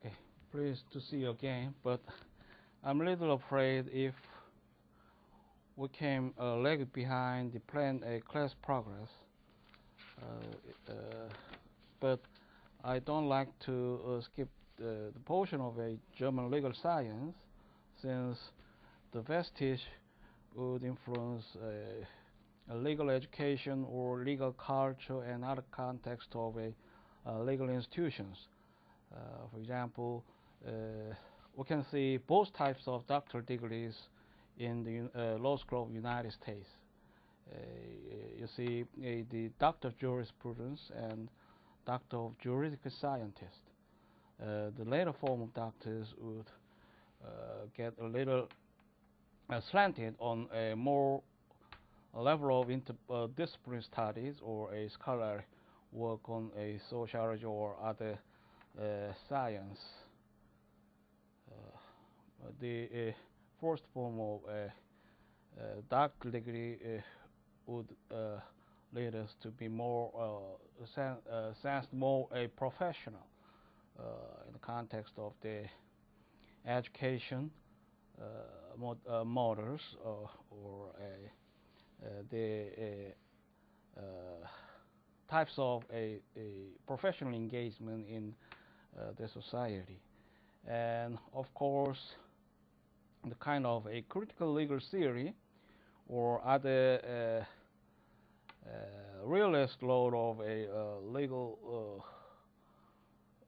Okay, pleased to see you again, but I'm a little afraid if we came a leg behind the planned class progress. But I don't like to skip the portion of a German legal science, since the vestige would influence a legal education or legal culture and other context of a legal institutions. For example, we can see both types of doctoral degrees in the law school of the United States. You see the Doctor of Jurisprudence and Doctor of Juridical Scientist. The later form of doctors would get a little slanted on a more level of interdisciplinary studies or a scholarly work on a sociology or other science. The first form of doctoral degree would lead us to be more sense more a professional in the context of the education models or the types of a professional engagement in the society, and of course the kind of a critical legal theory or other realist load of a legal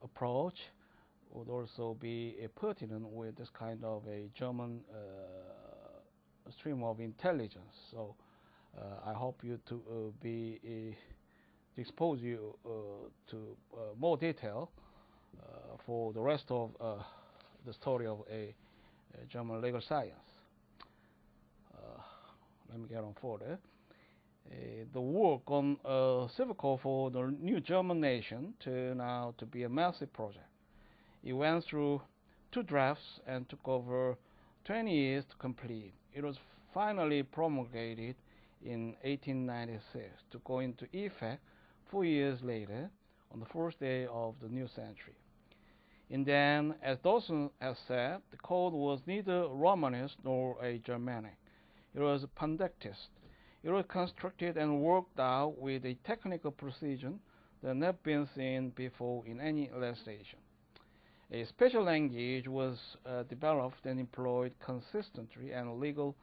approach would also be pertinent with this kind of a German stream of intelligence. So I hope you to to expose you to more detail for the rest of the story of a German legal science. Let me get on further. The work on civil code for the new German nation turned out to be a massive project. It went through 2 drafts and took over 20 years to complete. It was finally promulgated in 1896 to go into effect 4 years later on the first day of the new century. And then, as Dawson has said, the code was neither Romanist nor a Germanic. It was Pandectist. It was constructed and worked out with a technical precision that had never been seen before in any legislation. A special language was developed and employed consistently, and legal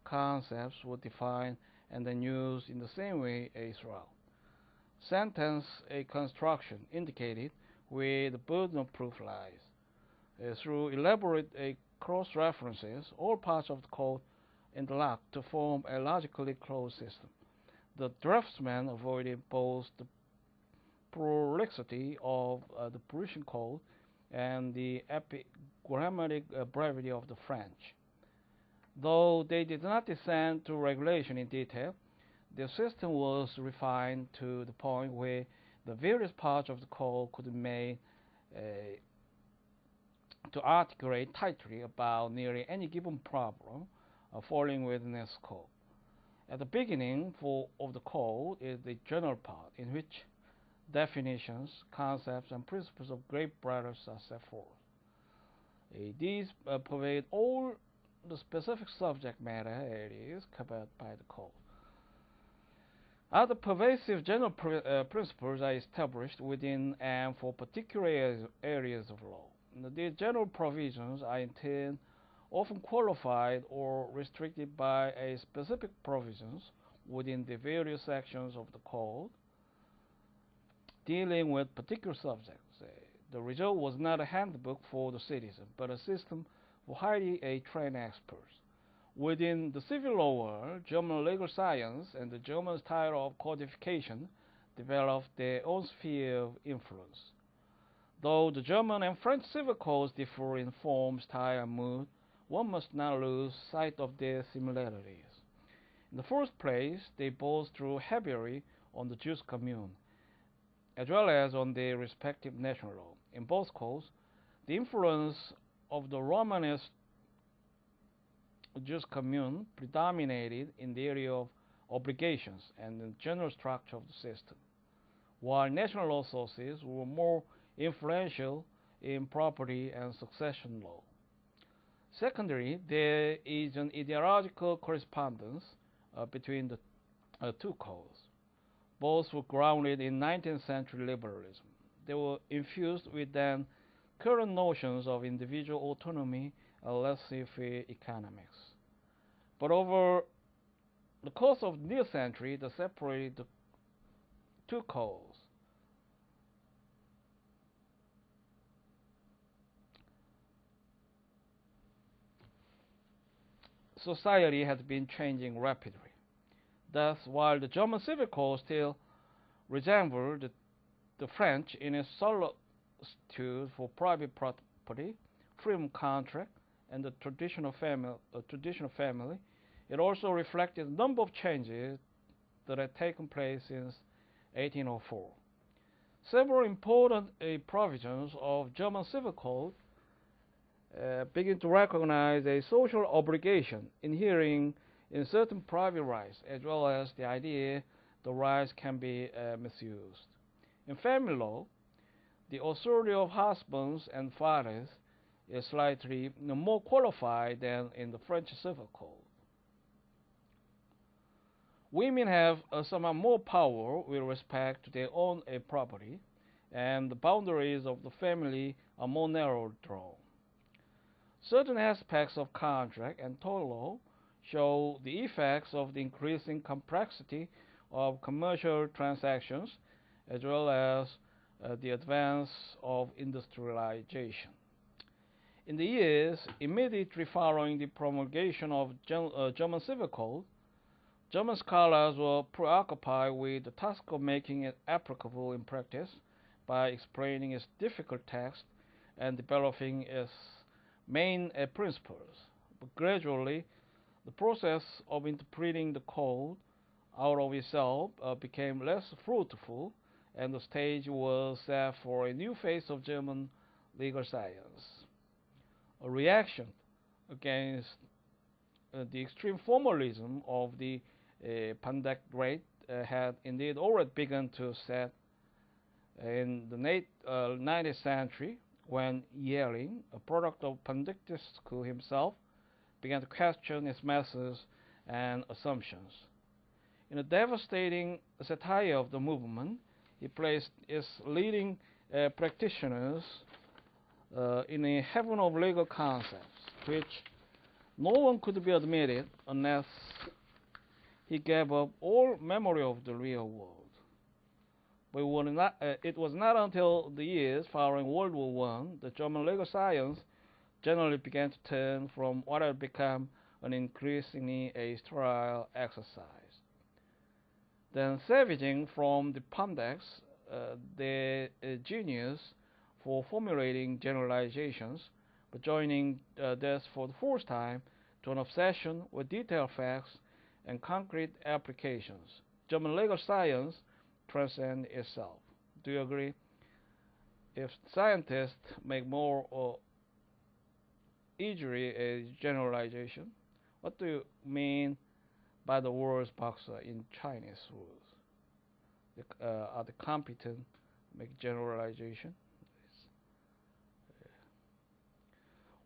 concepts were defined and then used in the same way throughout. Sentence construction indicated where the burden of proof lies. Through elaborate cross-references, all parts of the code interlocked to form a logically closed system. The draftsman avoided both the prolixity of the Parisian code and the epigrammatic brevity of the French. Though they did not descend to regulation in detail, the system was refined to the point where the various parts of the code could be made to articulate tightly about nearly any given problem falling within its scope. At the beginning of the code is the general part, in which definitions, concepts, and principles of great brothers are set forth. These pervade all the specific subject matter areas covered by the code. Other pervasive general principles are established within and for particular areas of law. These general provisions are in turn often qualified or restricted by a specific provisions within the various sections of the code dealing with particular subjects. The result was not a handbook for the citizen, but a system for highly trained experts. Within the civil law world, German legal science and the German style of codification developed their own sphere of influence. Though the German and French civil codes differ in form, style, and mood, one must not lose sight of their similarities. In the first place, they both drew heavily on the jus commune, as well as on their respective national law. In both codes, the influence of the Romanist jus commune predominated in the area of obligations and the general structure of the system, while national law sources were more influential in property and succession law. Secondly, there is an ideological correspondence between the two codes. Both were grounded in 19th century liberalism. They were infused with then current notions of individual autonomy and laissez-faire economics. But over the course of the new century, they separated the two codes. Society has been changing rapidly. Thus, while the German civil code still resembled the French in its solicitude for private property, freedom contract, and the traditional family, it also reflected a number of changes that had taken place since 1804. Several important provisions of German civil code begin to recognize a social obligation inhering in certain private rights, as well as the idea the rights can be misused. In family law, the authority of husbands and fathers is slightly more qualified than in the French civil code. Women have somewhat more power with respect to their own property, and the boundaries of the family are more narrowly drawn. Certain aspects of contract and tort law show the effects of the increasing complexity of commercial transactions, as well as the advance of industrialization. In the years immediately following the promulgation of German civil code, German scholars were preoccupied with the task of making it applicable in practice by explaining its difficult text and developing its main principles. But gradually, the process of interpreting the code out of itself became less fruitful, and the stage was set for a new phase of German legal science. A reaction against the extreme formalism of the Pandectrate had indeed already begun to set in the 19th century, when Yelling, a product of Pandectist school himself, began to question its methods and assumptions. In a devastating satire of the movement, he placed its leading practitioners in a heaven of legal concepts, which no one could be admitted unless he gave up all memory of the real world. But it was not until the years following World War I that German legal science generally began to turn from what had become an increasingly a sterile exercise. Then savaging from the Pandex, their genius for formulating generalizations, but joining this for the first time to an obsession with detailed facts and concrete applications. German legal science transcends itself. Do you agree? If scientists make more or easily a generalization, what do you mean by the words boxer in Chinese words? Are they competent to make generalization?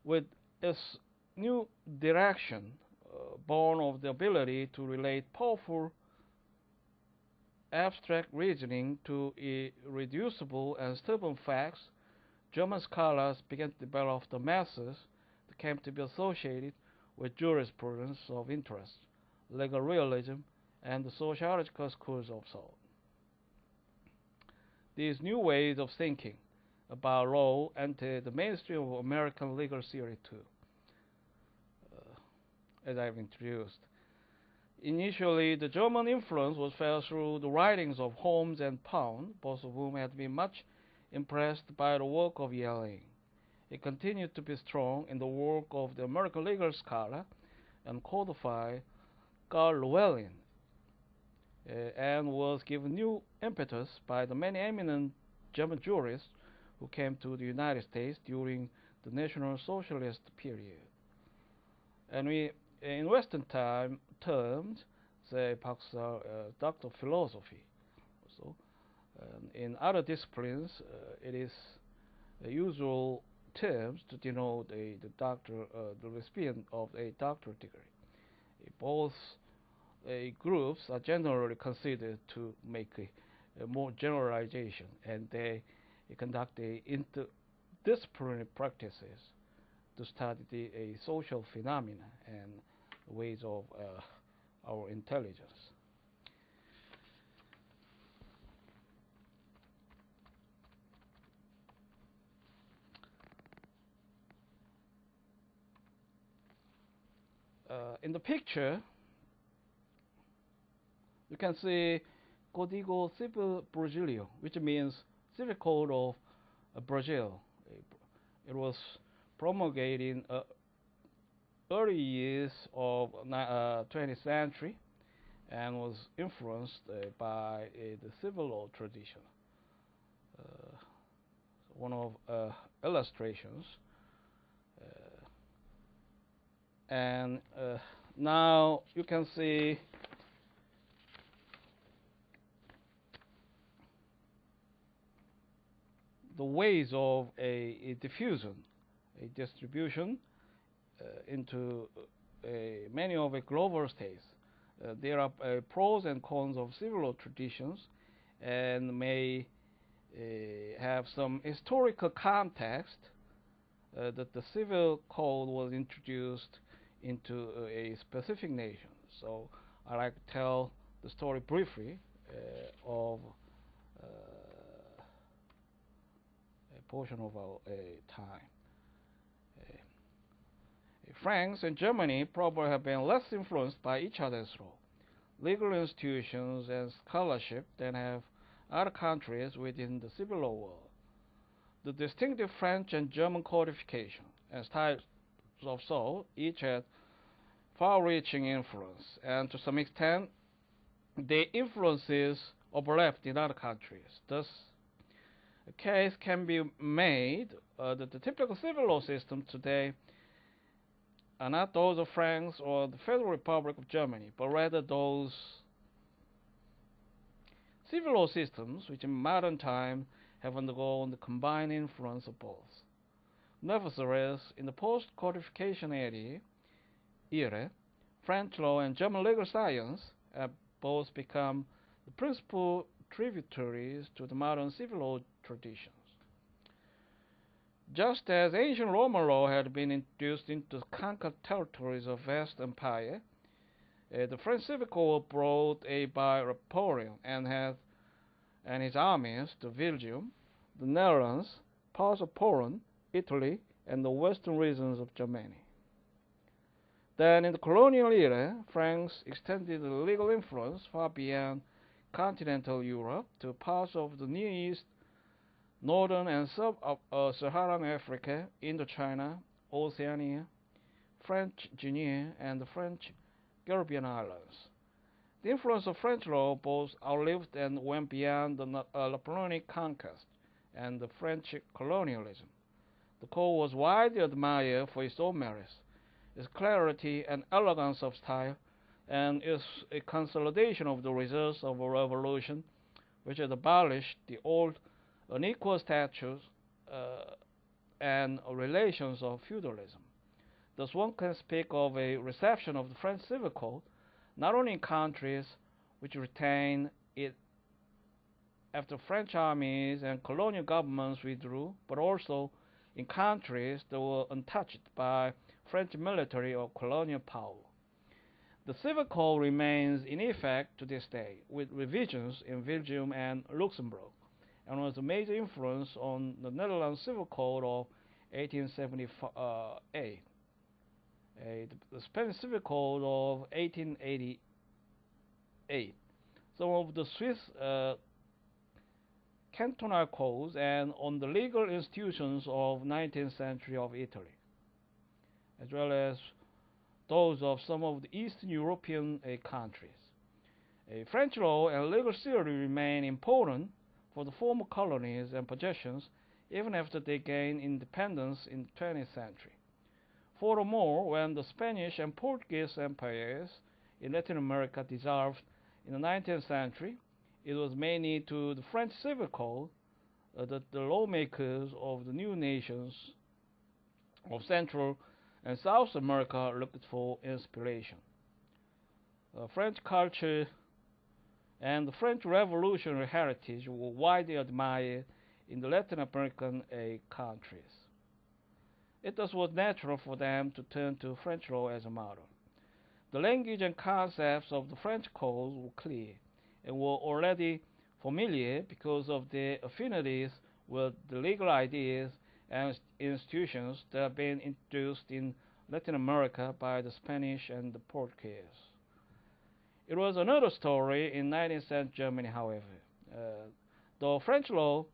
With its new direction, born of the ability to relate powerful abstract reasoning to irreducible and stubborn facts, German scholars began to develop the methods that came to be associated with jurisprudence of interest, legal realism, and the sociological schools of thought. These new ways of thinking about law entered the mainstream of American legal theory too, as I've introduced. Initially, the German influence was felt through the writings of Holmes and Pound, both of whom had been much impressed by the work of Yelling. It continued to be strong in the work of the American legal scholar and codified Carl Llewellyn, and was given new impetus by the many eminent German jurists who came to the United States during the National Socialist period. And we, in Western terms, say Doctor of Philosophy. Also, in other disciplines, it is usual terms to denote the recipient of a doctorate degree. Both groups are generally considered to make a more generalization, and they conduct interdisciplinary practices to study the social phenomena and ways of our intelligence. In the picture, you can see Código Civil Brasileiro, which means Civil Code of Brazil. It was promulgated in early years of 20th century and was influenced by the civil law tradition. One of illustrations. And now you can see the ways of a diffusion, a distribution into many of the global states. There are pros and cons of civil law traditions and may have some historical context that the civil code was introduced into a specific nation. So I like to tell the story briefly of a portion of our time. France and Germany probably have been less influenced by each other's law, legal institutions, and scholarship than have other countries within the civil law world. The distinctive French and German codification and styles of law each had far-reaching influence, and to some extent, the influences overlapped in other countries. Thus, a case can be made that the typical civil law systems today are not those of France or the Federal Republic of Germany, but rather those civil law systems which in modern time have undergone the combined influence of both. Nevertheless, in the post-codification era, French law and German legal science have both become the principal tributaries to the modern civil law traditions. Just as ancient Roman law had been introduced into the conquered territories of vast empire, the French civil code brought by Napoleon and his armies to Belgium, the Netherlands, parts of Poland, Italy, and the western regions of Germany. Then, in the colonial era, France extended the legal influence far beyond continental Europe to parts of the Near East, northern and sub-Saharan Africa, Indochina, Oceania, French Guiana, and the French Caribbean islands. The influence of French law both outlived and went beyond the Napoleonic conquest and the French colonialism. The code was widely admired for its own merits, its clarity and elegance of style, and is a consolidation of the results of a revolution which had abolished the old unequal status and relations of feudalism. Thus one can speak of a reception of the French civil code not only in countries which retained it after French armies and colonial governments withdrew, but also in countries that were untouched by French military or colonial power. The civil code remains in effect to this day, with revisions in Belgium and Luxembourg, and was a major influence on the Netherlands Civil Code of 1878, the Spanish Civil Code of 1888, some of the Swiss cantonal codes, and on the legal institutions of 19th century of Italy, as well as those of some of the Eastern European countries. French law and legal theory remain important for the former colonies and possessions even after they gained independence in the 20th century. Furthermore, when the Spanish and Portuguese empires in Latin America dissolved in the 19th century, it was mainly to the French civil code that the lawmakers of the new nations of Central and South America looked for inspiration. French culture and the French revolutionary heritage were widely admired in the Latin American countries. It thus was natural for them to turn to French law as a model. The language and concepts of the French code were clear and were already familiar because of their affinities with the legal ideas and institutions that have been introduced in Latin America by the Spanish and the Portuguese. It was another story in 19th century Germany, however. Though French law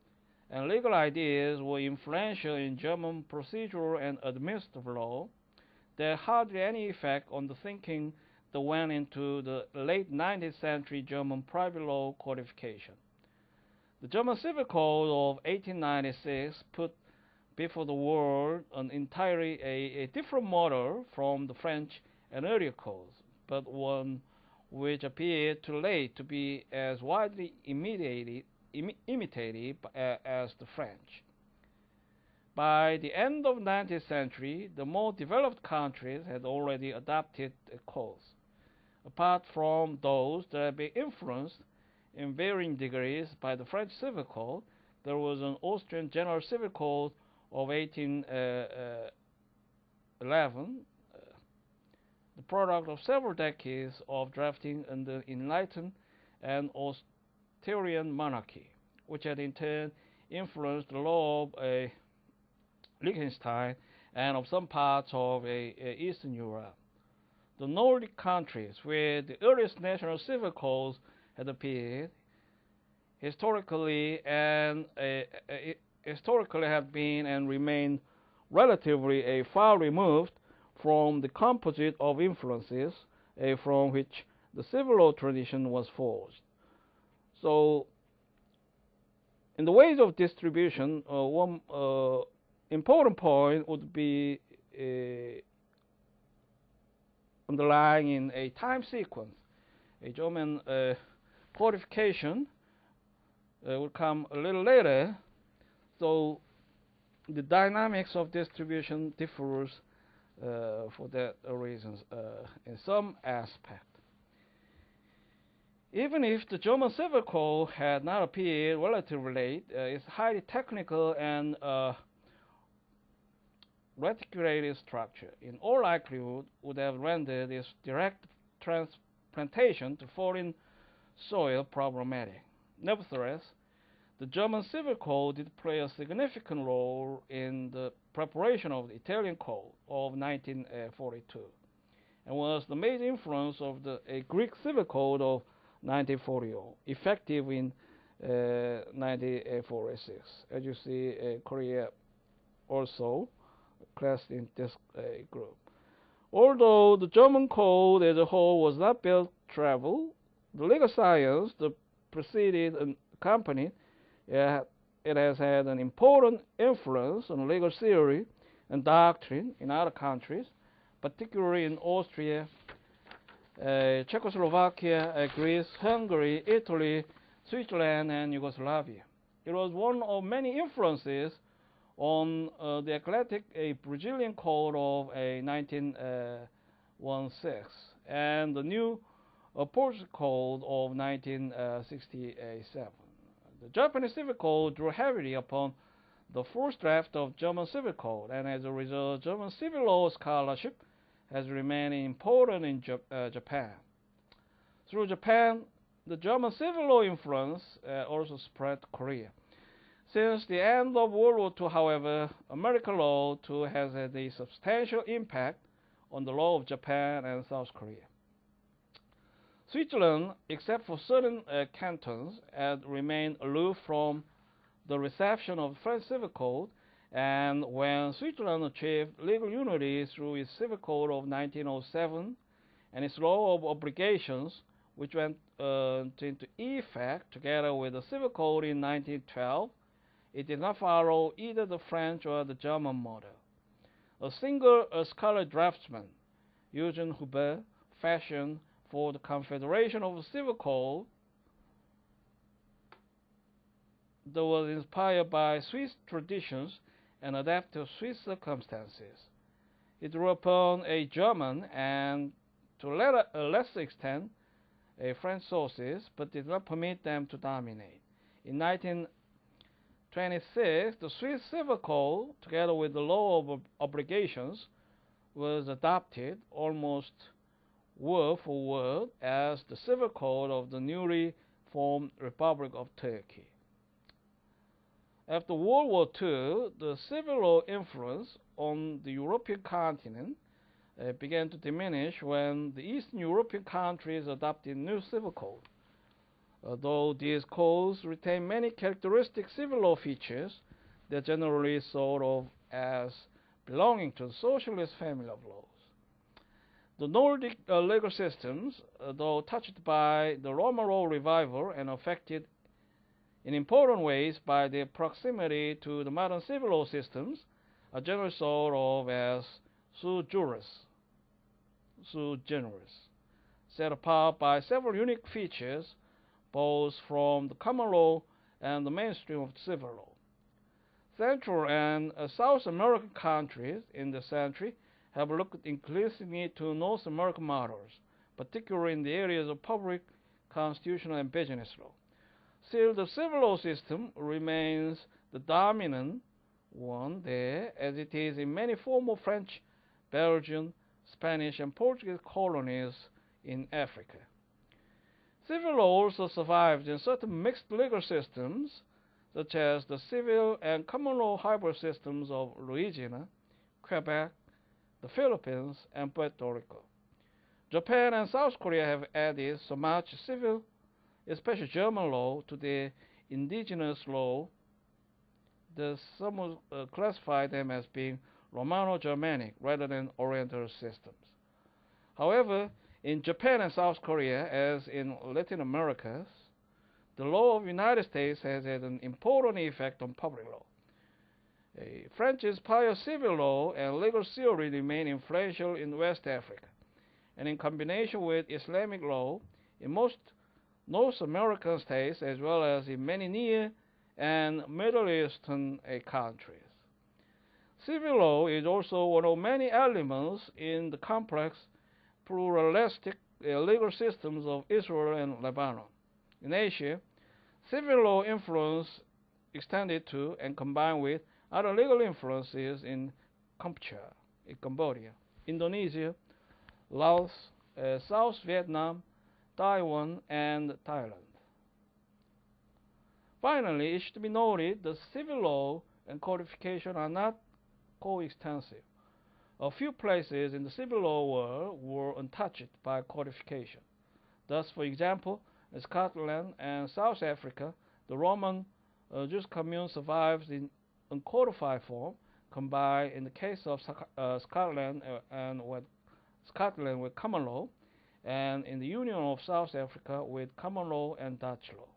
and legal ideas were influential in German procedural and administrative law, there had hardly any effect on the thinking that went into the late 19th century German private law codification. The German Civil Code of 1896 put before the world an entirely a different model from the French and earlier codes, but one which appeared too late to be as widely imitated as the French. By the end of the 19th century, the more developed countries had already adopted codes. Apart from those that had been influenced in varying degrees by the French Civil Code, there was an Austrian General Civil Code of 1811, the product of several decades of drafting under enlightened and Austrian monarchy, which had in turn influenced the law of Liechtenstein and of some parts of Eastern Europe. The Nordic countries, where the earliest national civil codes had appeared, historically have been and remain relatively far removed from the composite of influences from which the civil law tradition was forged. So, in the ways of distribution, one important point would be underlying in a time sequence. A German codification will come a little later, so the dynamics of distribution differs for that reasons in some aspect. Even if the German Civil Code had not appeared relatively late, its highly technical and reticulated structure in all likelihood would have rendered its direct transplantation to foreign soil problematic. Nevertheless, the German Civil Code did play a significant role in the preparation of the Italian Code of 1942 and was the major influence of the Greek Civil Code of 1940, effective in 1946. As you see, Korea also classed in this group. Although the German code as a whole was not built to travel, the legal science that preceded and accompanied it has had an important influence on legal theory and doctrine in other countries, particularly in Austria, Czechoslovakia, Greece, Hungary, Italy, Switzerland, and Yugoslavia. It was one of many influences on the eclectic Brazilian Code of 1916 and the new Portuguese Code of 1967. The Japanese Civil Code drew heavily upon the first draft of German Civil Code, and as a result, German civil law scholarship has remained important in Japan. Through Japan, the German civil law influence also spread to Korea. Since the end of World War II, however, American law too has had a substantial impact on the law of Japan and South Korea. Switzerland, except for certain cantons, had remained aloof from the reception of the French Civil Code, and when Switzerland achieved legal unity through its Civil Code of 1907 and its law of obligations, which went into effect together with the Civil Code in 1912, it did not follow either the French or the German model. A single scholar draftsman, Eugen Hubert, fashioned for the Confederation of the Civil Code that was inspired by Swiss traditions and adapted to Swiss circumstances. It drew upon a German and, to a lesser extent, a French sources, but did not permit them to dominate. In 1926, the Swiss Civil Code, together with the Law of Obligations, was adopted almost word for word as the Civil Code of the newly formed Republic of Turkey. After World War II, the civil law influence on the European continent began to diminish when the Eastern European countries adopted new civil code. Although these codes retain many characteristic civil law features, they are generally thought of as belonging to the socialist family of laws. The Nordic legal systems, though touched by the Roman law revival and affected in important ways by their proximity to the modern civil law systems, are generally thought of as sui generis, set apart by several unique features, both from the common law and the mainstream of civil law. Central and South American countries in the century have looked increasingly to North American models, particularly in the areas of public, constitutional, and business law. Still, the civil law system remains the dominant one there, as it is in many former French, Belgian, Spanish, and Portuguese colonies in Africa. Civil law also survives in certain mixed legal systems, such as the civil and common law hybrid systems of Louisiana, Quebec, the Philippines, and Puerto Rico. Japan and South Korea have added so much civil, especially German law, to their indigenous law that some would classify them as being Romano-Germanic rather than Oriental systems. However, in Japan and South Korea, as in Latin America, the law of the United States has had an important effect on public law. French-inspired civil law and legal theory remain influential in West Africa, and in combination with Islamic law in most North American states as well as in many Near and Middle Eastern countries. Civil law is also one of many elements in the complex pluralistic legal systems of Israel and Lebanon. In Asia, civil law influence extended to and combined with other legal influences in Cambodia, Indonesia, Laos, South Vietnam, Taiwan, and Thailand. Finally, it should be noted that civil law and codification are not coextensive. A few places in the civil law world were untouched by codification. Thus, for example, in Scotland and South Africa, the Roman jus commune survives in uncodified form, combined in the case of Scotland with common law, and in the Union of South Africa with common law and Dutch law.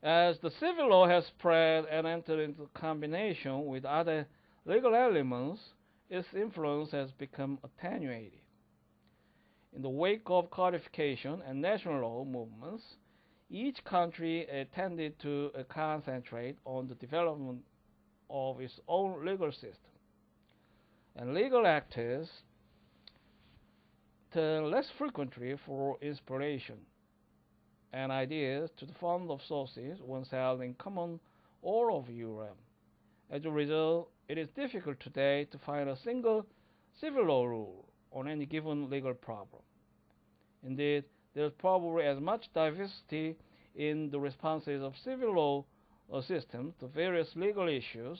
As the civil law has spread and entered into combination with other legal elements, its influence has become attenuated. In the wake of codification and national law movements, each country tended to concentrate on the development of its own legal system, and legal actors turn less frequently for inspiration and ideas to the fund of sources once held in common all over Europe. As a result, it is difficult today to find a single civil law rule on any given legal problem. Indeed, there is probably as much diversity in the responses of civil law systems to various legal issues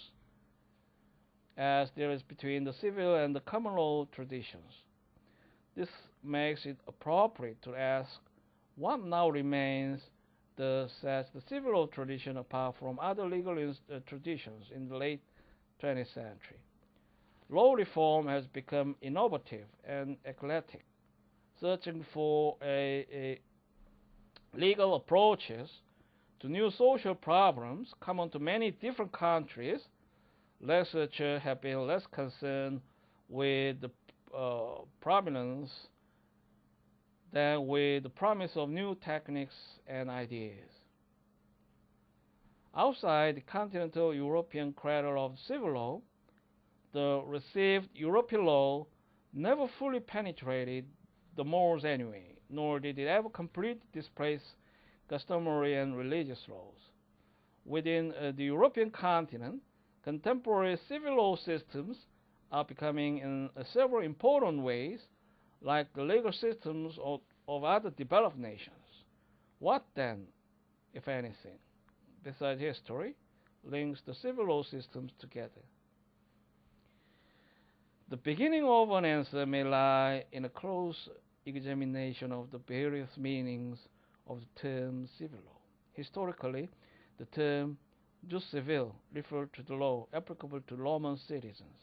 as there is between the civil and the common law traditions. This makes it appropriate to ask what now remains that sets the civil law tradition apart from other legal traditions in the late 20th century. Law reform has become innovative and eclectic, searching for legal approaches to new social problems common to many different countries. Researchers have been less concerned with the prominence than with the promise of new techniques and ideas. Outside the continental European cradle of civil law, the received European law never fully penetrated the morals anyway, nor did it ever completely displace customary and religious laws. Within the European continent, contemporary civil law systems are becoming in several important ways like the legal systems of other developed nations. What then, if anything, besides history, links the civil law systems together? The beginning of an answer may lie in a close examination of the various meanings of the term civil law. Historically, the term jus civile referred to the law applicable to Roman citizens,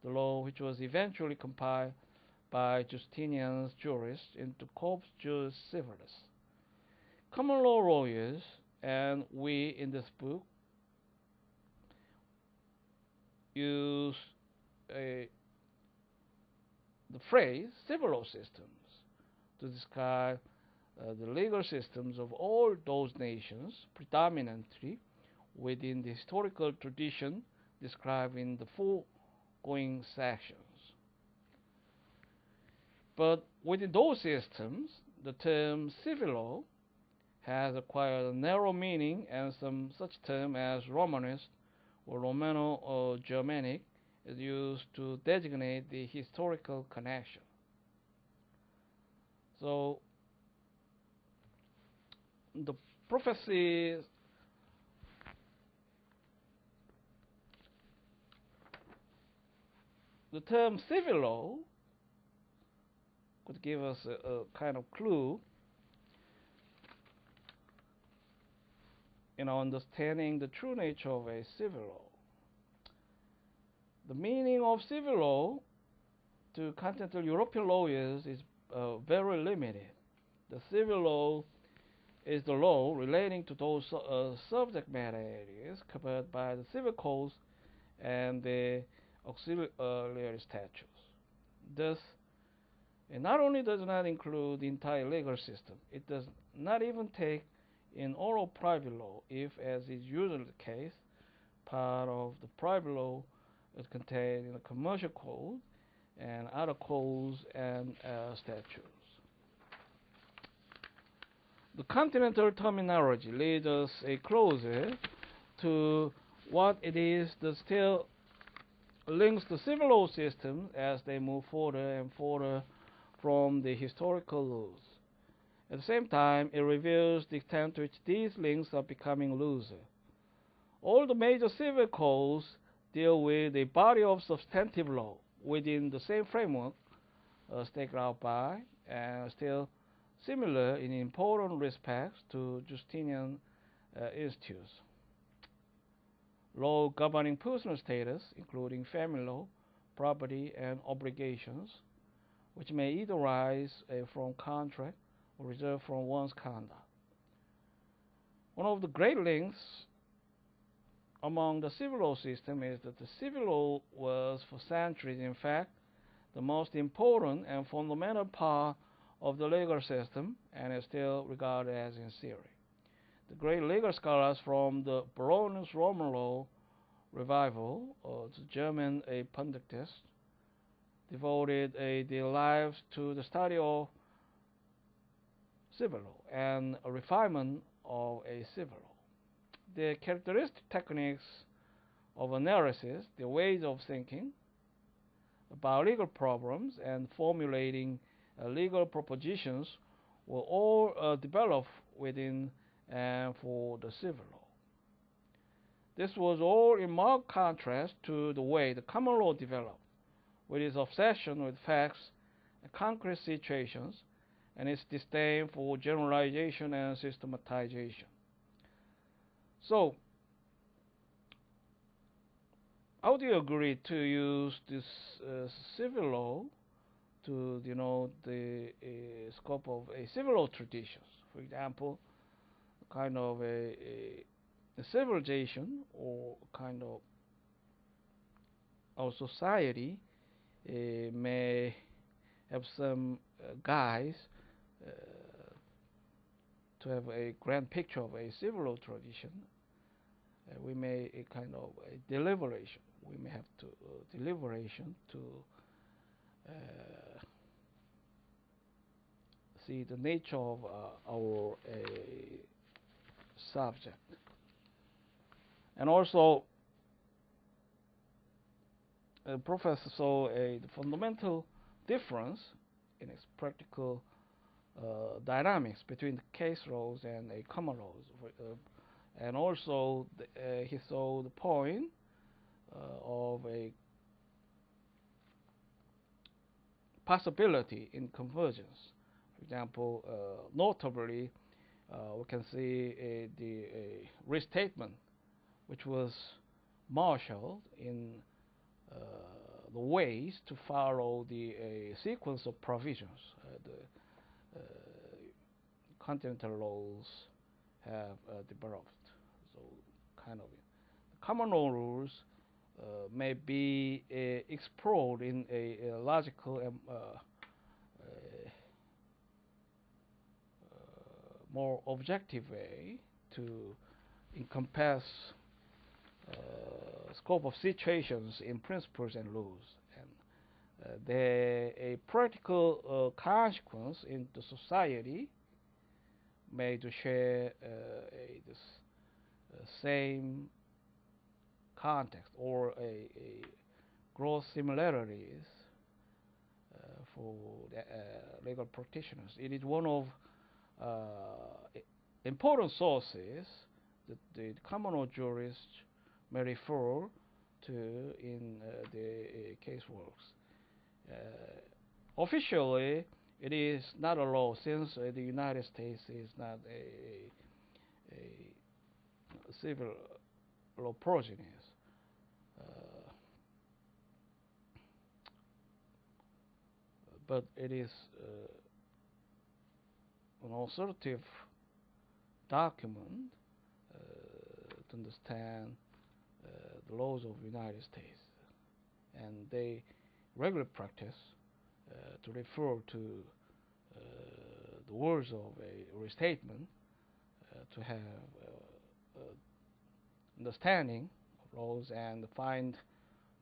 the law which was eventually compiled by Justinian's jurists into corpus juris civilis. Common law lawyers, and we in this book, use the phrase civil law systems to describe the legal systems of all those nations, predominantly within the historical tradition described in the foregoing sections. But within those systems, the term civil law has acquired a narrow meaning, and some such term as Romanist or Romano or Germanic is used to designate the historical connection. So the prophecies the term civil law could give us a kind of clue in understanding the true nature of a civil law. The meaning of civil law to continental European lawyers is very limited. The civil law is the law relating to those subject matter areas covered by the civil codes and the auxiliary statutes. Thus, it not only does not include the entire legal system, it does not even take in all of private law, if, as is usually the case, part of the private law is contained in the commercial code and other codes and statutes. The continental terminology leads us closer to what it is that still links the civil law system as they move further and further from the historical laws. At the same time, it reveals the extent to which these links are becoming looser. All the major civil codes deal with a body of substantive law within the same framework staked out by and still similar in important respects to Justinian institutes. Law governing personal status, including family law, property, and obligations, which may either arise from contract or result from one's conduct. One of the great links among the civil law system is that the civil law was for centuries, in fact, the most important and fundamental part of the legal system, and is still regarded as in theory. The great legal scholars from the Baroness Roman law revival to German punditists devoted their lives to the study of civil law and a refinement of a civil law. The characteristic techniques of analysis, the ways of thinking about legal problems and formulating legal propositions were all developed within and for the civil law. This was all in marked contrast to the way the common law developed, with its obsession with facts and concrete situations, and its disdain for generalization and systematization. So, how do you agree to use this civil law to denote the scope of a civil law traditions? For example, kind of a civilization or kind of our society may have some guise to have a grand picture of a civil law tradition, we may a kind of a deliberation. We may have to deliberation to see the nature of our subject, and also Professor saw a fundamental difference in its practical dynamics between the case laws and a common laws, and also he saw the point of a possibility in convergence. For example, notably, we can see the restatement, which was marshaled in the ways to follow the sequence of provisions. The continental laws have developed. So, kind of common law rules may be explored in a logical and more objective way to encompass scope of situations in principles and laws, and a practical consequence in the society may to share this same context or a gross similarities for the, legal practitioners. It is one of important sources that the common law jurists may refer to in the case works. Officially, it is not a law since the United States is not a civil law progeny. But it is an authoritative document to understand the laws of the United States, and they regularly practice to refer to the words of a restatement to have understanding of laws and find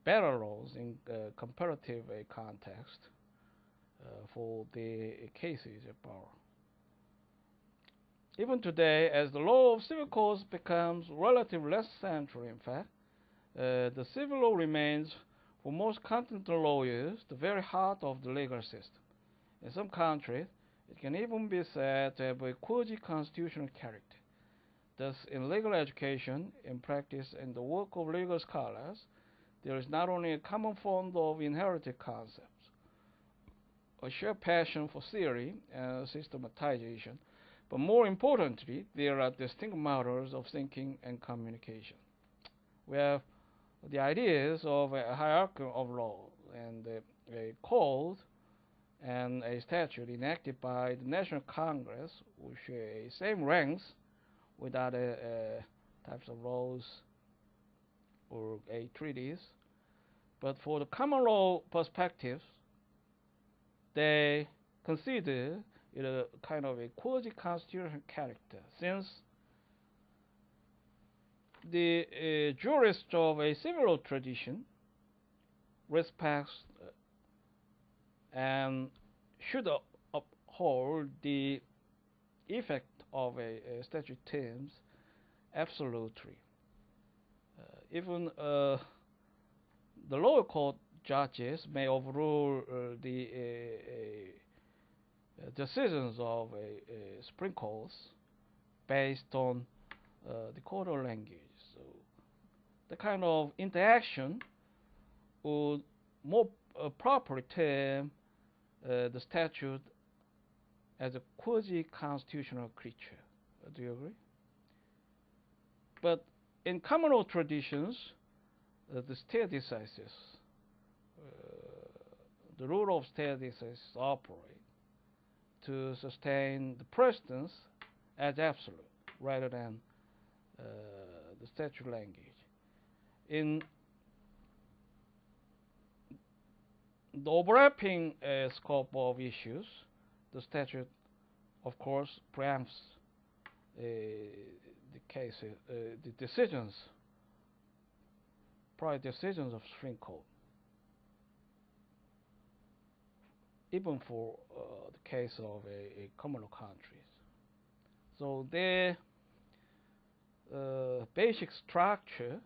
better laws in comparative context for the cases of power. Even today, as the law of civil courts becomes relatively less central, in fact, the civil law remains, for most continental lawyers, the very heart of the legal system. In some countries, it can even be said to have a quasi-constitutional character. Thus, in legal education, in practice, and the work of legal scholars, there is not only a common fund of inherited concepts, a shared passion for theory and systematization, but more importantly, there are distinct models of thinking and communication. We have the ideas of a hierarchy of law and a code and a statute enacted by the National Congress, which share same ranks with other types of laws or treaties. But for the common law perspectives, they consider it a kind of a quasi-constitutional character, since the jurist of a civil law tradition respects and should uphold the effect of a statute terms absolutely. Even the lower court judges may overrule the decisions of Supreme Courts based on the court of language. So the kind of interaction would more properly term the statute as a quasi-constitutional creature. Do you agree? But in common law traditions, the stare decisis, the rule of stare decisis operate to sustain the precedence as absolute rather than the statute language. In the overlapping scope of issues, the statute, of course, preempts the cases, the decisions prior decisions of Supreme Court, even for the case of a common law countries. So their basic structure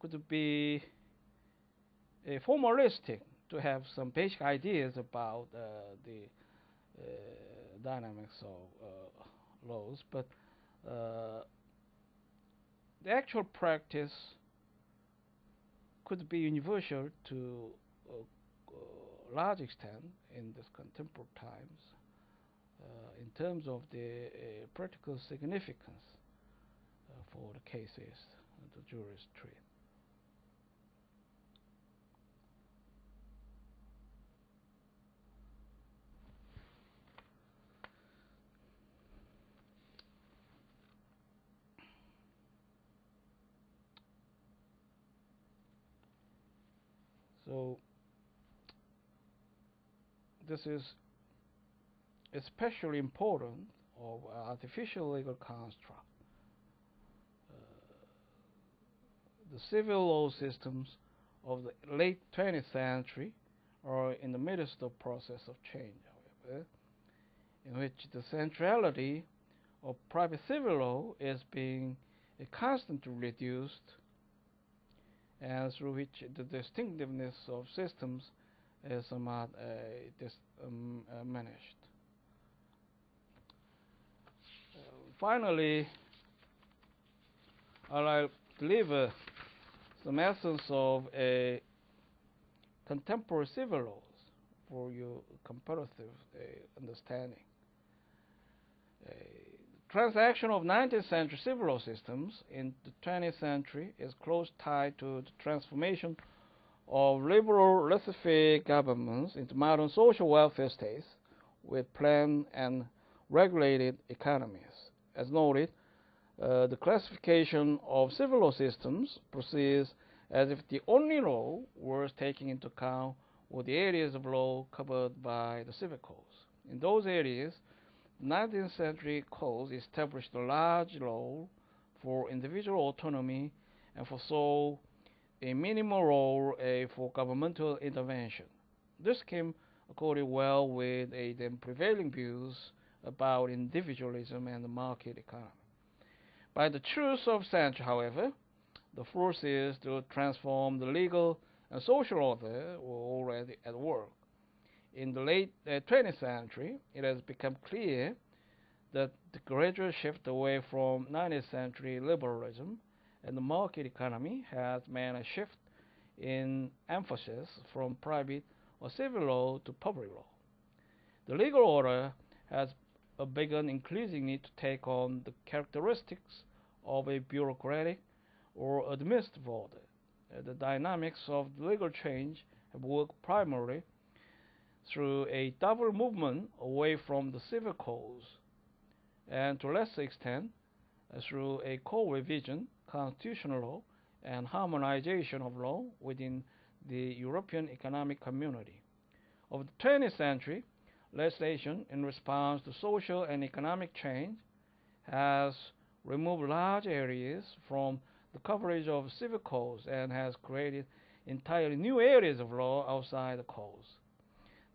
could be formalistic to have some basic ideas about the dynamics of laws, but the actual practice could be universal to a large extent in this contemporary times in terms of the practical significance for the cases the jurists treat. So this is especially important of artificial legal construct. The civil law systems of the late 20th century are in the midst of process of change, however, in which the centrality of private civil law is being constantly reduced, and through which the distinctiveness of systems is somewhat diminished. Finally, I'd like to leave some essence of a contemporary civil laws for your comparative understanding. Transaction of 19th century civil law systems in the 20th century is close tied to the transformation of liberal laissez-faire governments into modern social welfare states with planned and regulated economies. As noted, the classification of civil law systems proceeds as if the only law worth taking into account were the areas of law covered by the civil codes. In those areas, 19th century codes established a large role for individual autonomy and foresaw a minimal role for governmental intervention. This scheme accorded well with the then prevailing views about individualism and the market economy. By the truth of century, however, the forces to transform the legal and social order were already at work. In the late 20th century, it has become clear that the gradual shift away from 19th century liberalism and the market economy has meant a shift in emphasis from private or civil law to public law. The legal order has begun increasingly to take on the characteristics of a bureaucratic or administrative order. The dynamics of legal change have worked primarily through a double movement away from the civil codes, and to a lesser extent through a co-revision, constitutional law, and harmonization of law within the European Economic Community. Of the 20th century, legislation in response to social and economic change has removed large areas from the coverage of civil codes and has created entirely new areas of law outside the codes.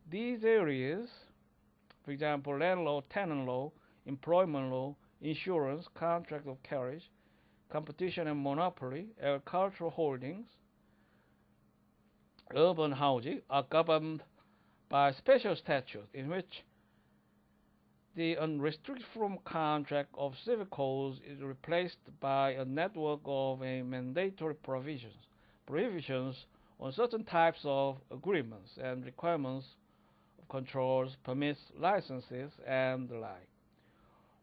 These areas, for example, land law, tenant law, employment law, insurance, contract of carriage, competition and monopoly, agricultural holdings, urban housing, are governed by special statutes in which the unrestricted form contract of civil codes is replaced by a network of mandatory provisions on certain types of agreements and requirements of controls, permits, licenses, and the like.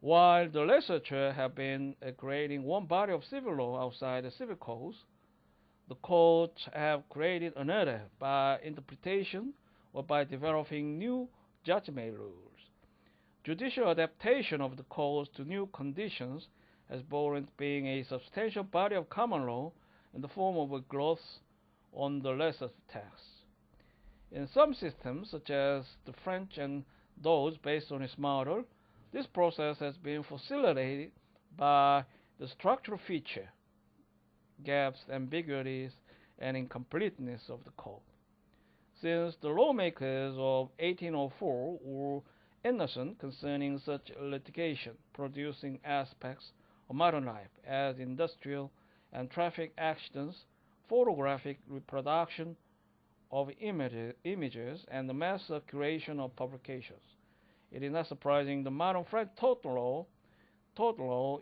While the legislature have been creating one body of civil law outside the civil codes, the courts have created another by interpretation or by developing new judgment rules. Judicial adaptation of the codes to new conditions has borne being a substantial body of common law in the form of a growth on the lesser text. In some systems, such as the French and those based on its model, this process has been facilitated by the structural feature gaps, ambiguities, and incompleteness of the code. Since the lawmakers of 1804 were innocent concerning such litigation, producing aspects of modern life as industrial and traffic accidents, photographic reproduction of images, and the mass circulation of publications. It is not surprising the modern French tort law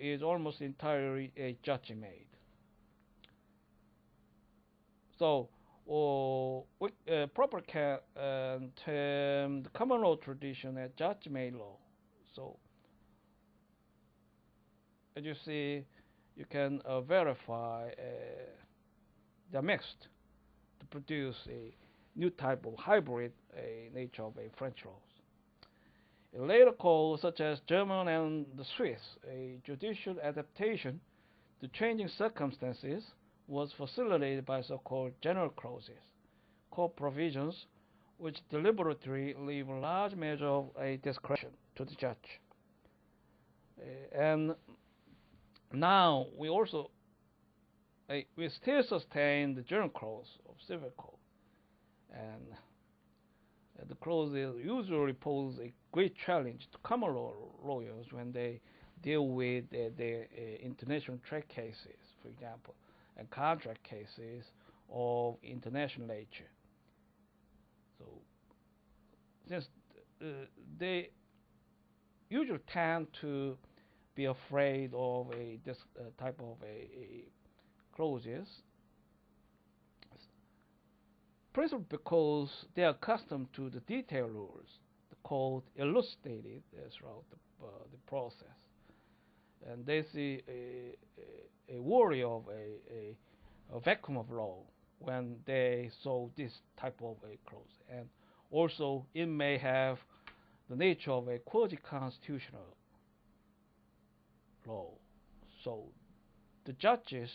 is almost entirely a judge-made. So, we proper can term the common law tradition as judge-made law. So, as you see, you can verify they're mixed to produce a new type of hybrid nature of a French laws. A later code, such as German and the Swiss, a judicial adaptation to changing circumstances, was facilitated by so-called general clauses, core provisions which deliberately leave a large measure of a discretion to the judge. And now we still sustain the general clause of civil code, and the clauses usually pose a great challenge to common law lawyers when they deal with their international trade cases, for example, and contract cases of international nature. So, since they usually tend to be afraid of this type of clauses, principally because they are accustomed to the detailed rules, the code elucidated throughout the process, and they see a worry of a vacuum of law when they saw this type of a clause, and also it may have the nature of a quasi-constitutional law. So the judges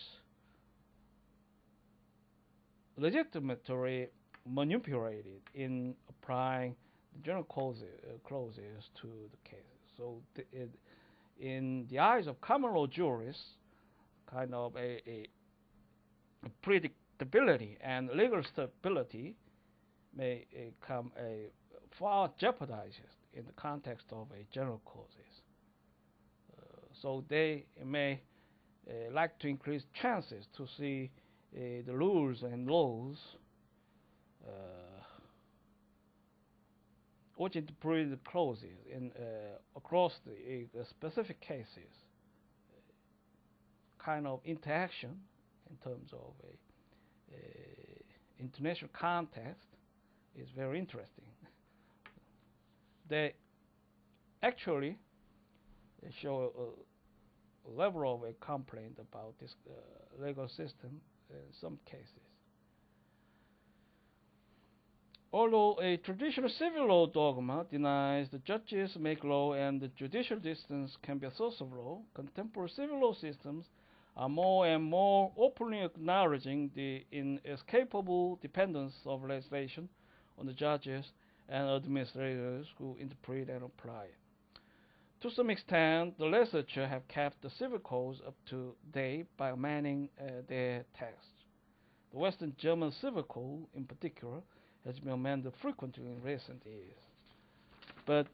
legitimately manipulated in applying the general clauses to the cases. So in the eyes of common law jurists, kind of a predictability and legal stability may come far jeopardized in the context of a general clauses. So they may like to increase chances to see the rules and laws which interpret the clauses in across the specific cases, kind of interaction in terms of a international context is very interesting. They actually show a level of a complaint about this legal system in some cases. Although a traditional civil law dogma denies the judges make law and the judicial distance can be a source of law, contemporary civil law systems are more and more openly acknowledging the inescapable dependence of legislation on the judges and administrators who interpret and apply it. To some extent, the legislature have kept the civil codes up to date by amending their text. The Western German civil code, in particular, has been amended frequently in recent years. But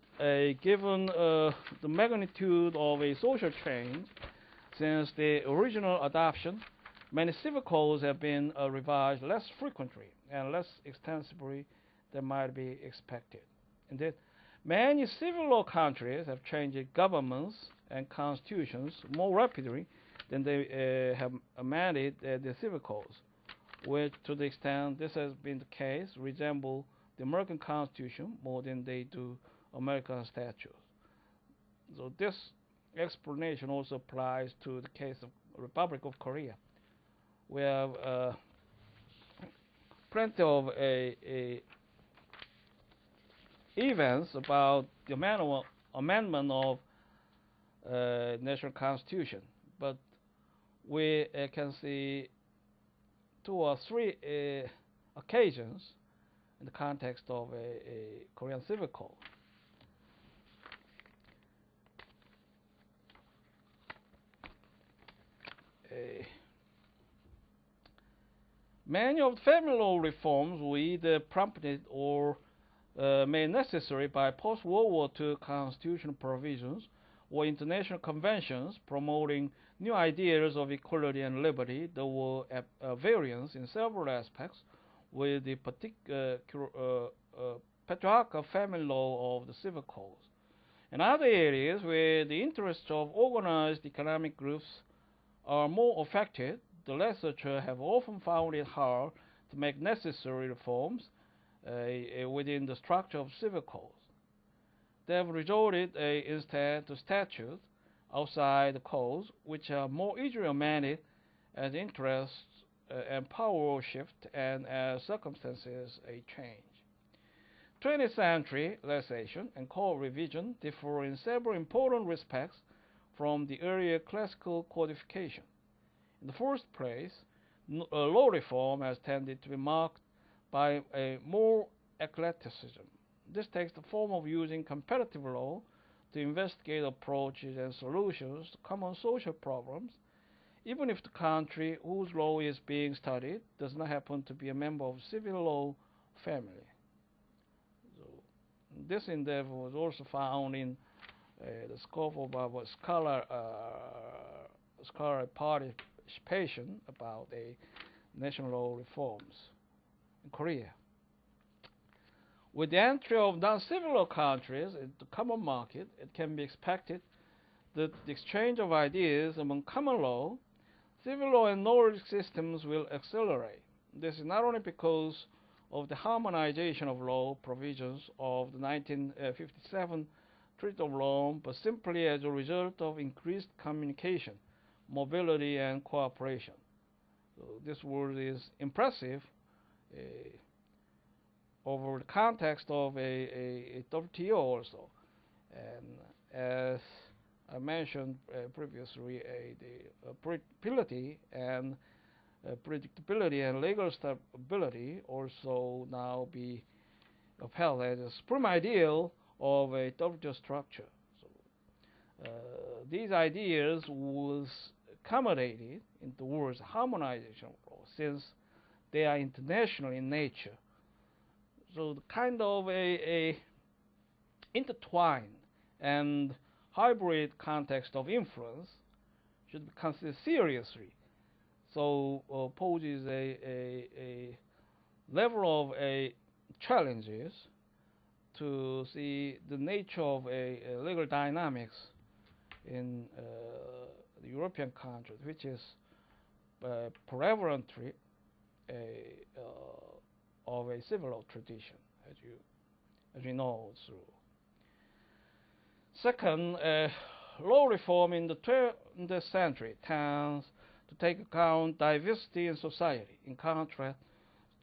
given the magnitude of a social change since the original adoption, many civil codes have been revised less frequently and less extensively than might be expected. Indeed, many civil law countries have changed governments and constitutions more rapidly than they have amended their civil codes, which, to the extent this has been the case, resemble the American Constitution more than they do American statutes. So this explanation also applies to the case of Republic of Korea. We have plenty of events about the amendment of national constitution, but we can see 2 or 3 occasions in the context of a Korean civil code. Many of the family law reforms were either prompted or made necessary by post-World War II constitutional provisions or international conventions promoting new ideas of equality and liberty that were at variance in several aspects with the patriarchal family law of the civil codes. In other areas where the interests of organized economic groups are more affected, the legislature have often found it hard to make necessary reforms within the structure of civil codes. They have resorted instead to statutes outside the codes, which are more easily amended as interests and power shift and as circumstances change. 20th century legislation and code revision differ in several important respects from the earlier classical codification. In the first place, law reform has tended to be marked by a more eclecticism. This takes the form of using comparative law to investigate approaches and solutions to common social problems, even if the country whose law is being studied does not happen to be a member of civil law family. So, this endeavor was also found in the scope of our scholar participation about the national law reforms in Korea. With the entry of non-civil law countries into the common market, it can be expected that the exchange of ideas among common law, civil law, and knowledge systems will accelerate. This is not only because of the harmonization of law provisions of the 1957 Treaty of Rome, but simply as a result of increased communication, mobility, and cooperation. So this word is impressive over the context of a WTO also. And as I mentioned previously, the predictability and legal stability also now be upheld as a supreme ideal of a WTO structure. So these ideas was accommodated in the words harmonization of law, since they are international in nature. So the kind of a intertwined and hybrid context of influence should be considered seriously. So poses a level of challenges to see the nature of a legal dynamics in the European countries, which is prevalently of a civil law tradition, as we know through. Second, law reform in the 20th century tends to take account diversity in society, in contrast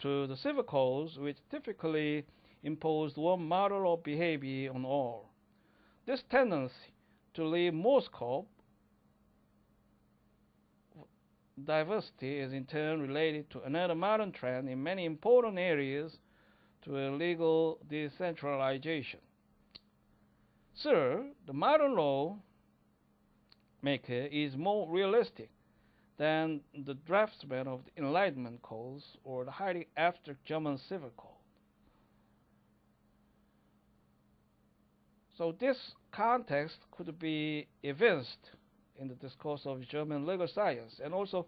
to the civil codes, which typically impose one model of behavior on all. This tendency to leave more scope diversity is in turn related to another modern trend in many important areas to a legal decentralization. Third, the modern law maker is more realistic than the draftsman of the Enlightenment codes or the highly abstract German civil code. So this context could be evinced in the discourse of German legal science, and also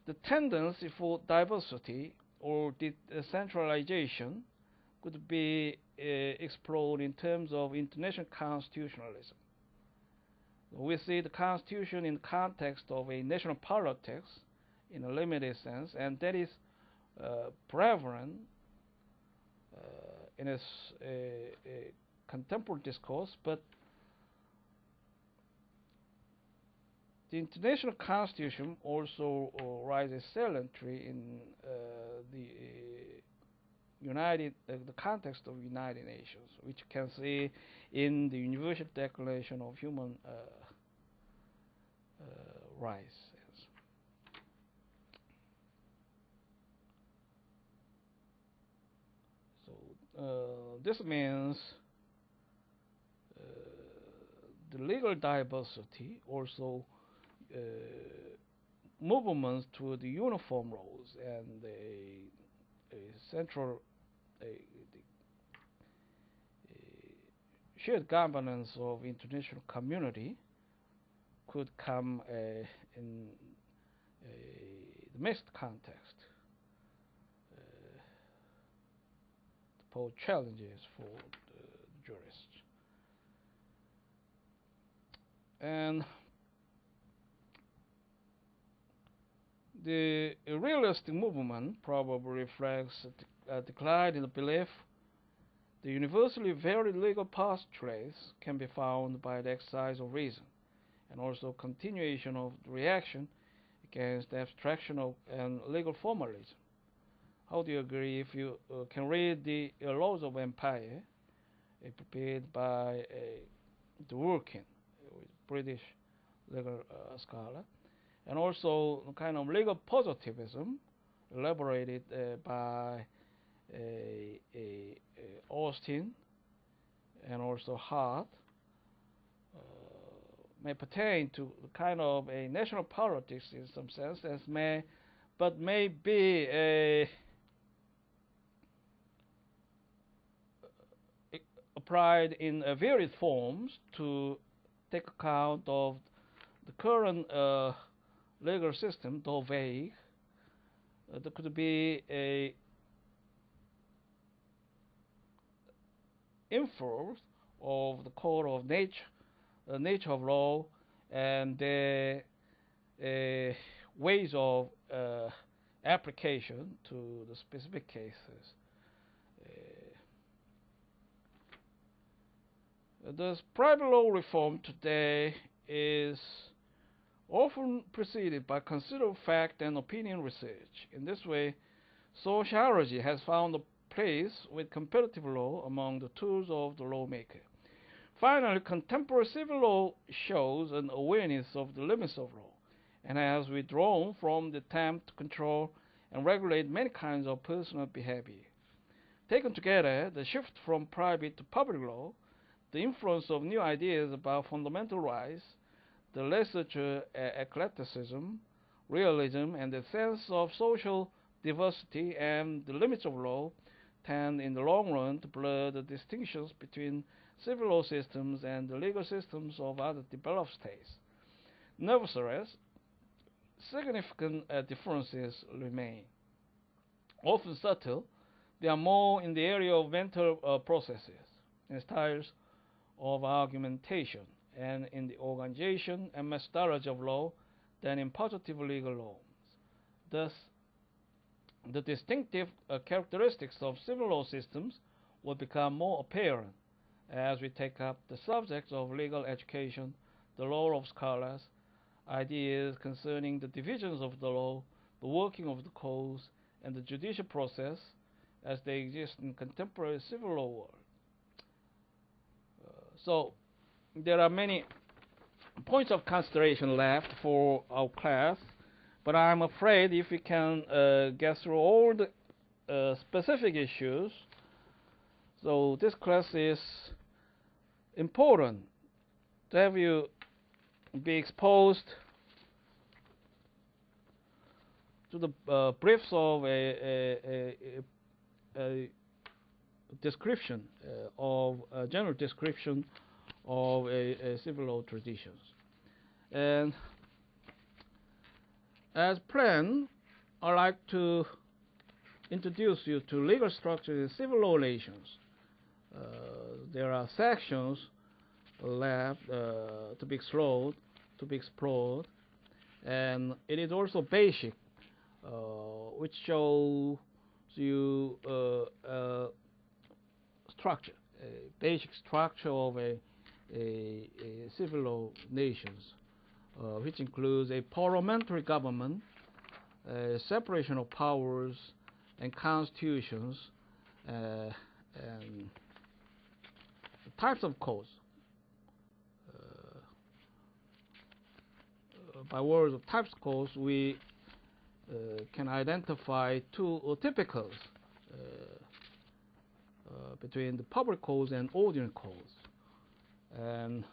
the tendency for diversity or decentralization could be explored in terms of international constitutionalism. We see the constitution in the context of a national politics in a limited sense, and that is prevalent in its contemporary discourse, but the international constitution also rises saliently in the context of United Nations, which you can see in the Universal Declaration of Human Rights. So this means the legal diversity also movements to the uniform roles and a central a shared governance of international community could come in the mixed context, to pose challenges for the jurists. And the realistic movement probably reflects a decline in the belief the universally varied legal postulates can be found by the exercise of reason, and also continuation of the reaction against the abstraction of and legal formalism. How do you agree if you can read the Laws of Empire, prepared by Dworkin, British legal scholar, and also kind of legal positivism elaborated by Austin and also Hart, may pertain to kind of a national politics in some sense, but may be applied in varied forms to take account of the current legal system, though vague. There could be a influence of the code of nature, nature of law, and the ways of application to the specific cases. The private law reform today is often preceded by considerable fact and opinion research. In this way, sociology has found a place with comparative law among the tools of the lawmaker. Finally, contemporary civil law shows an awareness of the limits of law and has withdrawn from the attempt to control and regulate many kinds of personal behavior. Taken together, the shift from private to public law, the influence of new ideas about fundamental rights, the literature eclecticism, realism, and the sense of social diversity and the limits of law tend in the long run to blur the distinctions between civil law systems and the legal systems of other developed states. Nevertheless, significant differences remain. Often subtle, they are more in the area of mental processes and styles of argumentation, and in the organization and methodology of law than in positive legal norms. Thus, the distinctive characteristics of civil law systems will become more apparent as we take up the subjects of legal education, the role of scholars, ideas concerning the divisions of the law, the working of the courts, and the judicial process as they exist in contemporary civil law world. So there are many points of consideration left for our class, but I'm afraid if we can get through all the specific issues, so this class is important to have you be exposed to the briefs of a description of a general description of a civil law traditions. And as planned, I'd like to introduce you to legal structure in civil law relations. There are sections left to be explored, and it is also basic, which shows you structure, a basic structure of a civil law nations, which includes a parliamentary government, separation of powers, and constitutions, and types of codes. By words of types of codes, we can identify two typicals between the public codes and ordinary codes. And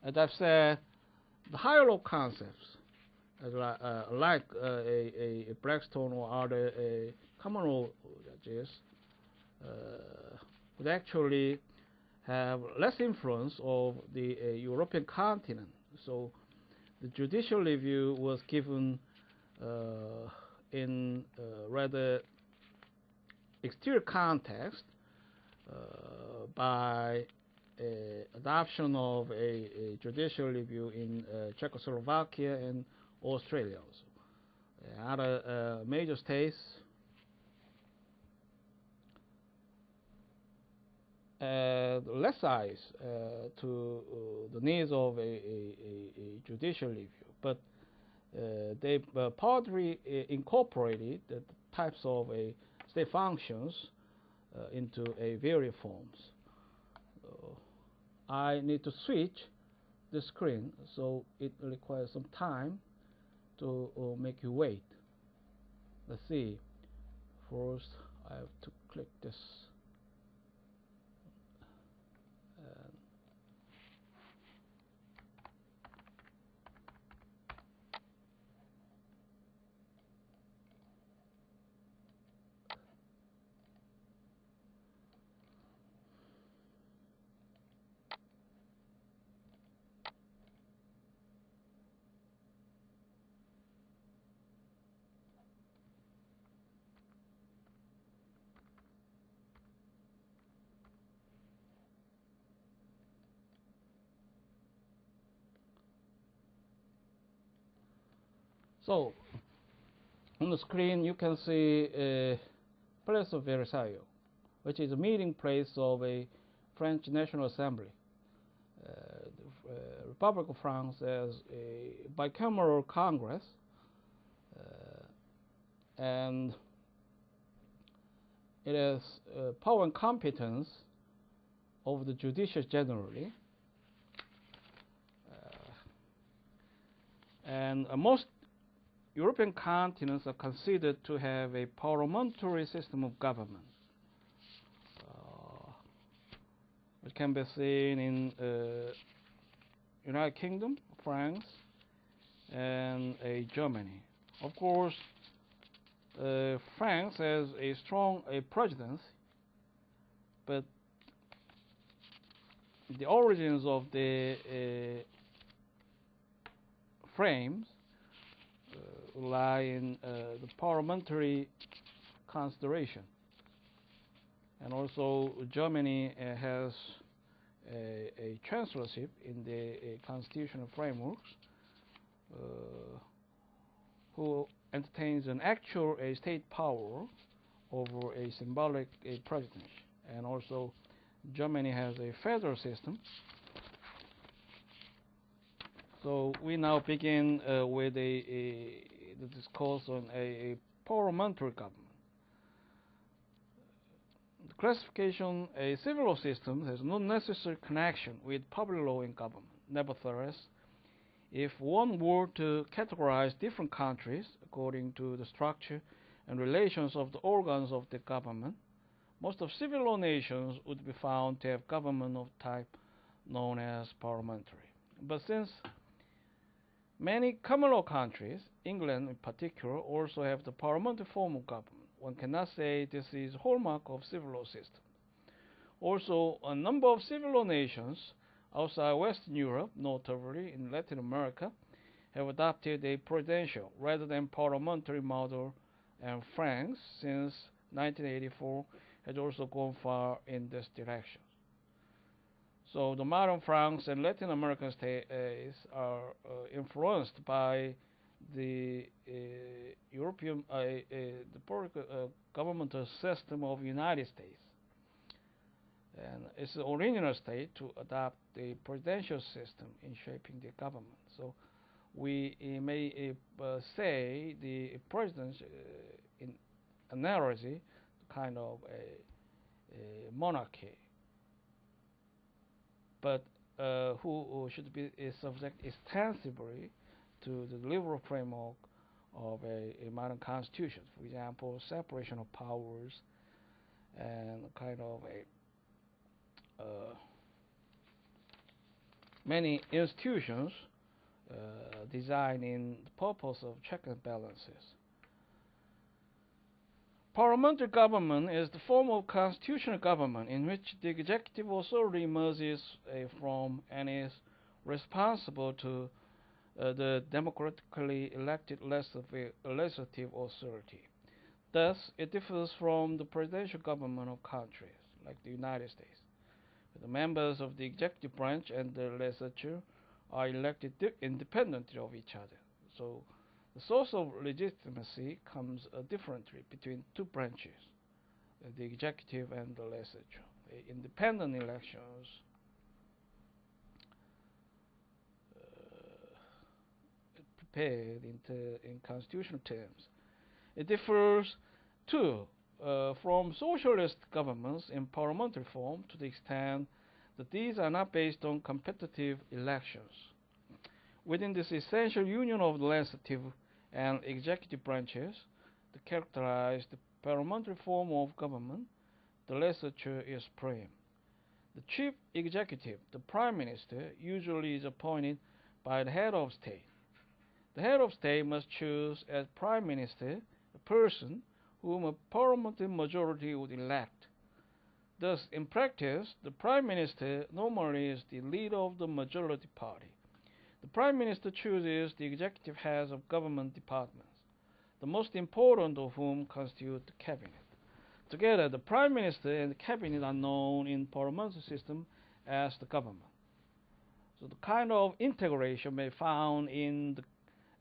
as I've said, the higher law concepts like a Blackstone or other common law judges, would actually have less influence of the European continent. So the judicial review was given in rather exterior context by adoption of a judicial review in Czechoslovakia and Australia also. Other major states less size to the needs of a judicial review, but they partly incorporated the types of state functions into a various forms. I need to switch the screen, so it requires some time to make you wait. Let's see. First, I have to click this. So, on the screen you can see Place of Versailles, which is a meeting place of a French National Assembly. The Republic of France has a bicameral Congress, and it has power and competence over the judiciary generally. And most European continents are considered to have a parliamentary system of government, which can be seen in United Kingdom, France, and Germany. Of course, France has a strong presidency, but the origins of the frames lie in the parliamentary consideration. And also Germany has a chancellorship in the constitutional frameworks, who entertains an actual state power over a symbolic presidency. And also Germany has a federal system. So we now begin with the discourse on a parliamentary government. The classification a civil law system has no necessary connection with public law in government. Nevertheless, if one were to categorize different countries according to the structure and relations of the organs of the government, most of civil law nations would be found to have government of type known as parliamentary. But since many common law countries, England in particular, also have the parliamentary form of government, one cannot say this is a hallmark of civil law system. Also, a number of civil law nations outside Western Europe, notably in Latin America, have adopted a presidential rather than parliamentary model, and France, since 1984, has also gone far in this direction. So the modern France and Latin American states are influenced by the European the governmental system of United States, and it's the original state to adopt the presidential system in shaping the government. So we may say the president, in analogy, kind of a monarchy, but who should be subject extensively to the liberal framework of a modern constitution. For example, separation of powers and kind of many institutions designing the purpose of check and balances. Parliamentary government is the form of constitutional government in which the executive authority emerges from and is responsible to the democratically elected legislative authority. Thus, it differs from the presidential government of countries like the United States. The members of the executive branch and the legislature are elected independently of each other. So the source of legitimacy comes differently between two branches, the executive and the legislature. Independent elections prepared in constitutional terms. It differs too from socialist governments in parliamentary form to the extent that these are not based on competitive elections. Within this essential union of the legislative and executive branches that characterize the parliamentary form of government, the legislature is supreme. The chief executive, the prime minister, usually is appointed by the head of state. The head of state must choose as prime minister a person whom a parliamentary majority would elect. Thus, in practice, the prime minister normally is the leader of the majority party. The prime minister chooses the executive heads of government departments, the most important of whom constitute the cabinet. Together, the prime minister and the cabinet are known in parliamentary system as the government. So the kind of integration may be found in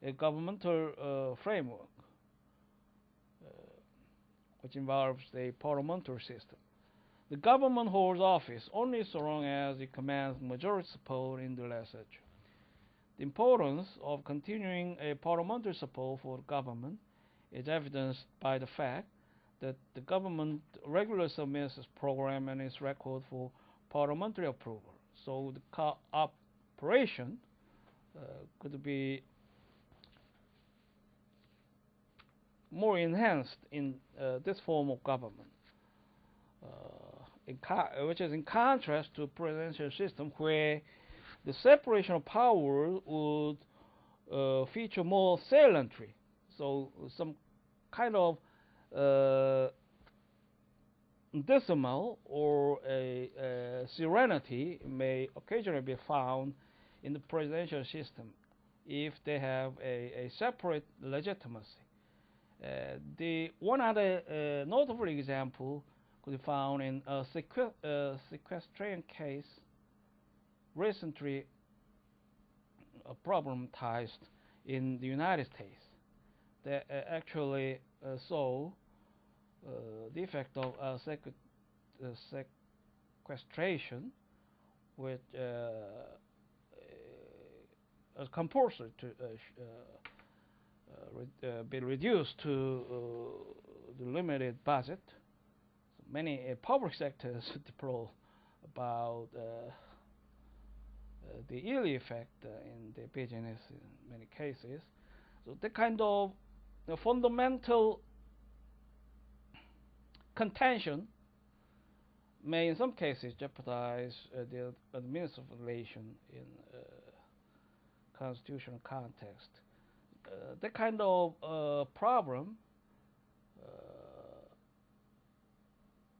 a governmental framework, which involves a parliamentary system. The government holds office only so long as it commands majority support in the legislature. The importance of continuing a parliamentary support for the government is evidenced by the fact that the government regularly submits its program and its record for parliamentary approval. So the cooperation could be more enhanced in this form of government, which is in contrast to presidential system where the separation of power would feature more saliently. So some kind of decimal or a serenity may occasionally be found in the presidential system if they have a separate legitimacy. The one other notable example could be found in a sequestration case recently problematized in the United States that actually saw the effect of sequestration, which is compulsory to be reduced to the limited budget. So many public sectors deplore about the ill effect in the business in many cases. So the kind of fundamental contention may in some cases jeopardize the administrative relation in constitutional context. That kind of problem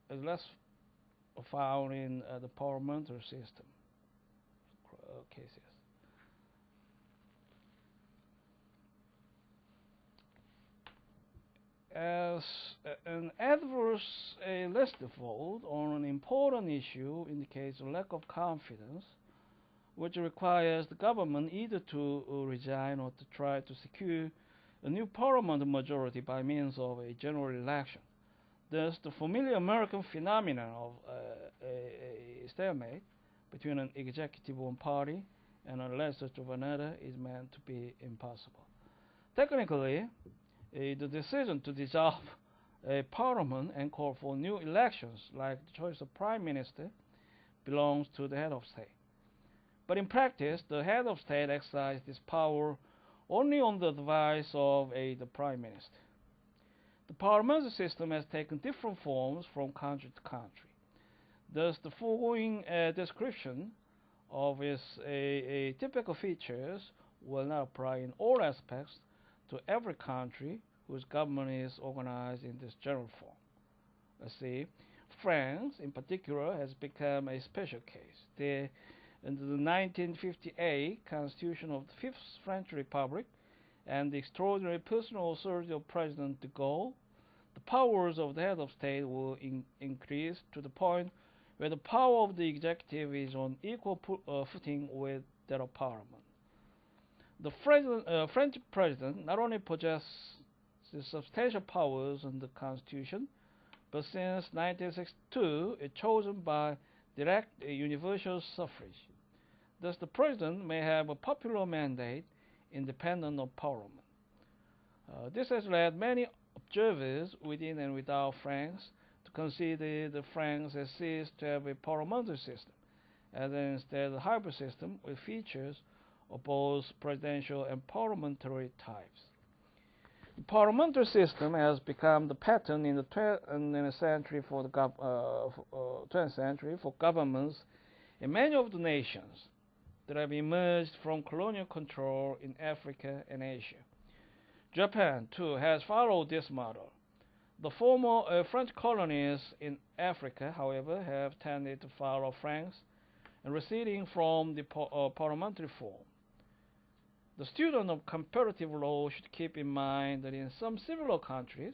is less found in the parliamentary system cases. As an adverse legislative vote on an important issue indicates a lack of confidence, which requires the government either to resign or to try to secure a new parliament majority by means of a general election. Thus, the familiar American phenomenon of a stalemate between an executive of one party and a legislature of another is meant to be impossible. Technically, the decision to dissolve a parliament and call for new elections, like the choice of prime minister, belongs to the head of state. But in practice, the head of state exercises this power only on the advice of the prime minister. The parliamentary system has taken different forms from country to country. Thus, the foregoing description of its typical features will not apply in all aspects to every country whose government is organized in this general form. Let's see. France, in particular, has become a special case. Under the 1958 Constitution of the Fifth French Republic and the extraordinary personal authority of President de Gaulle, the powers of the head of state will increase to the point where the power of the executive is on equal footing with that of parliament. The French president not only possesses substantial powers under the Constitution, but since 1962 is chosen by direct universal suffrage. Thus, the president may have a popular mandate independent of parliament. This has led many observers within and without France to consider that France has ceased to have a parliamentary system, and instead a hybrid system with features of both presidential and parliamentary types. The parliamentary system has become the pattern in the 20th century for 20th century for governments in many of the nations that have emerged from colonial control in Africa and Asia. Japan, too, has followed this model. The former French colonies in Africa, however, have tended to follow France and receding from the parliamentary form. The student of comparative law should keep in mind that in some similar countries,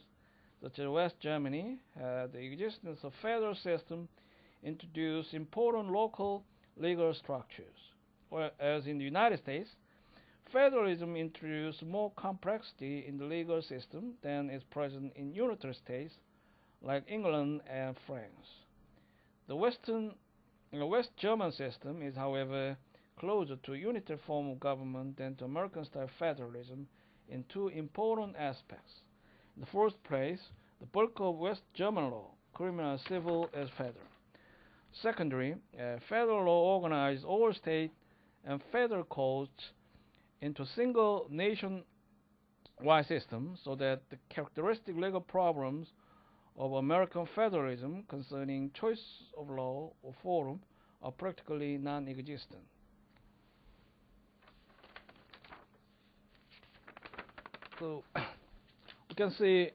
such as West Germany, the existence of federal system introduced important local legal structures, whereas in the United States, federalism introduced more complexity in the legal system than is present in unitary states like England and France. The West German system is, however, closer to a unitary form of government than to American-style federalism in two important aspects. In the first place, the bulk of West German law, criminal and civil, is federal. Secondly, federal law organized all state and federal codes into a single nation-wide system so that the characteristic legal problems of American federalism concerning choice of law or forum are practically non-existent. So we can see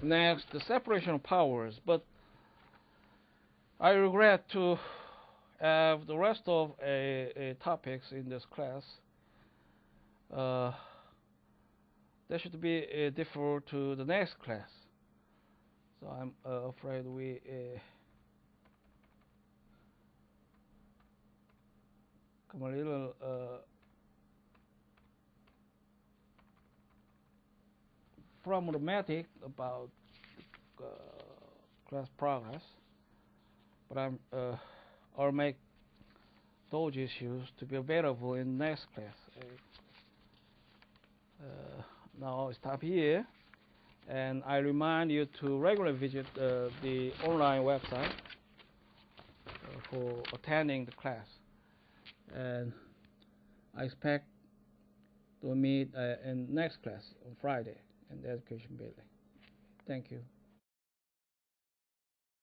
next the separation of powers, but I regret to have the rest of topics in this class. That should be deferred to the next class. So I'm afraid we come a little problematic about class progress, but I'll make those issues to be available in next class. Now I'll stop here, and I remind you to regularly visit the online website for attending the class, and I expect to meet in next class on Friday in the education building. Thank you.